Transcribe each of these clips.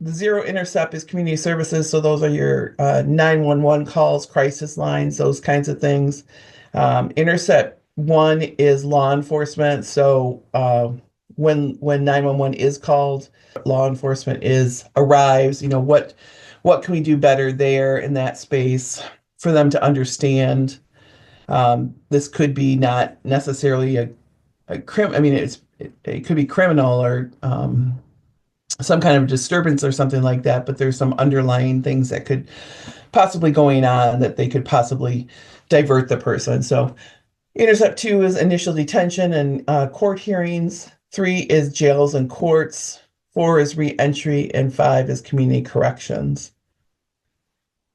the zero intercept is community services. So those are your 911 calls, crisis lines, those kinds of things. Intercept one is law enforcement. So when 911 is called, law enforcement is arrives, what can we do better there in that space for them to understand? This could be not necessarily a crim. I mean, it could be criminal or some kind of disturbance or something like that, but there's some underlying things that could possibly going on that they could possibly divert the person. So intercept two is initial detention and court hearings. Three is jails and courts. Four is reentry, and five is community corrections.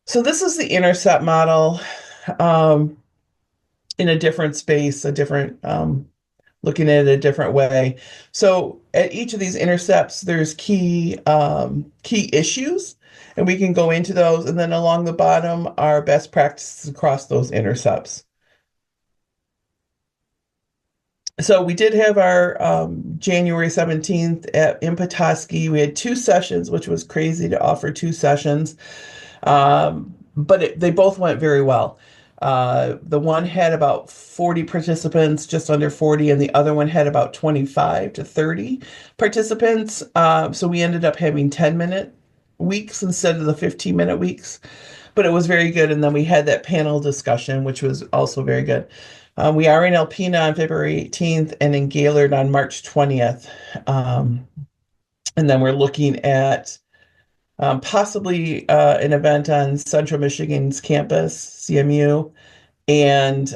So this is the intercept model um, in a different space, a different looking at it a different way. So at each of these intercepts, there's key issues, and we can go into those. And then along the bottom are best practices across those intercepts. So we did have our January 17th in Petoskey. We had two sessions, which was crazy to offer two sessions. But they both went very well. The one had about 40 participants, just under 40, and the other one had about 25 to 30 participants. So we ended up having 10-minute weeks instead of the 15-minute weeks, but it was very good. And then we had that panel discussion, which was also very good. We are in Alpena on February 18th and in Gaylord on March 20th. And then we're looking at possibly an event on Central Michigan's campus, CMU. And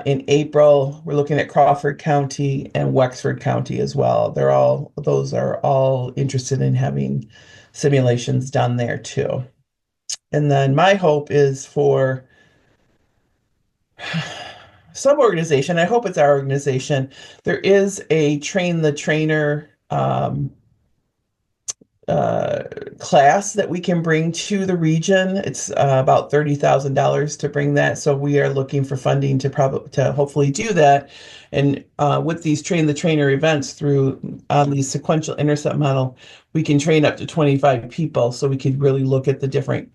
in April, we're looking at Crawford County and Wexford County as well. Those are all interested in having simulations done there too. And then my hope is for some organization, I hope it's our organization, there is a train the trainer class that we can bring to the region. It's about $30,000 to bring that. So we are looking for funding to hopefully do that. And with these train the trainer events through the sequential intercept model, we can train up to 25 people. So we could really look at the different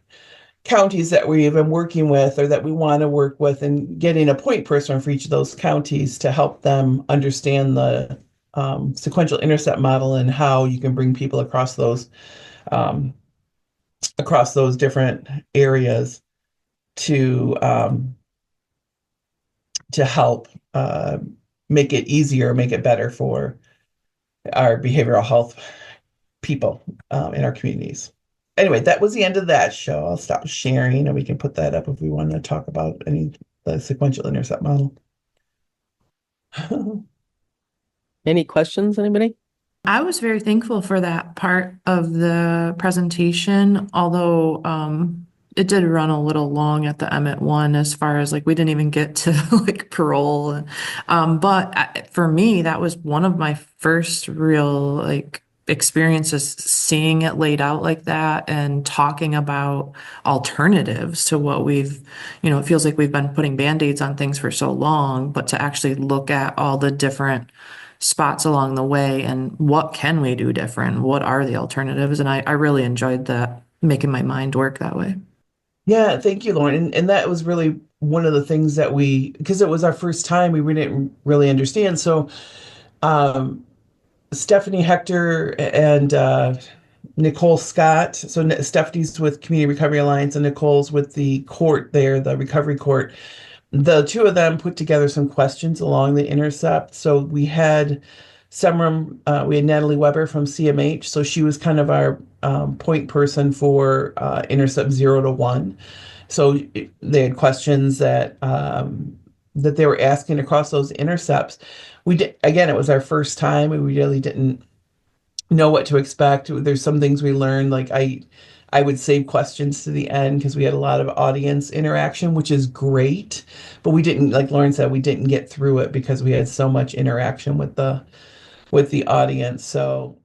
counties that we've been working with or that we want to work with and getting a point person for each of those counties to help them understand the sequential intercept model and how you can bring people um, across those different areas to help make it easier, make it better for our behavioral health people in our communities. Anyway, that was the end of that show. I'll stop sharing and we can put that up if we want to talk about the sequential intercept model. Any questions, anybody? I was very thankful for that part of the presentation, although it did run a little long at the Emmett one as far as like we didn't even get to like parole. But for me, that was one of my first real like experiences seeing it laid out like that and talking about alternatives to what it feels like we've been putting band-aids on things for so long, but to actually look at all the different spots along the way and what can we do different? What are the alternatives? And I really enjoyed that, making my mind work that way. Yeah, thank you, Lauren. And that was really one of the things that because it was our first time, we didn't really understand. So um, Stephanie Hector and Nicole Scott. So Stephanie's with Community Recovery Alliance and Nicole's with the court there, the recovery court. The two of them put together some questions along the intercept. So we had we had Natalie Weber from CMH. So she was kind of our point person for intercept 0 to 1. So they had questions that they were asking across those intercepts. Again, it was our first time and we really didn't know what to expect. There's some things we learned, like I would save questions to the end because we had a lot of audience interaction, which is great. But we didn't, like Lauren said, we didn't get through it because we had so much interaction with the audience. So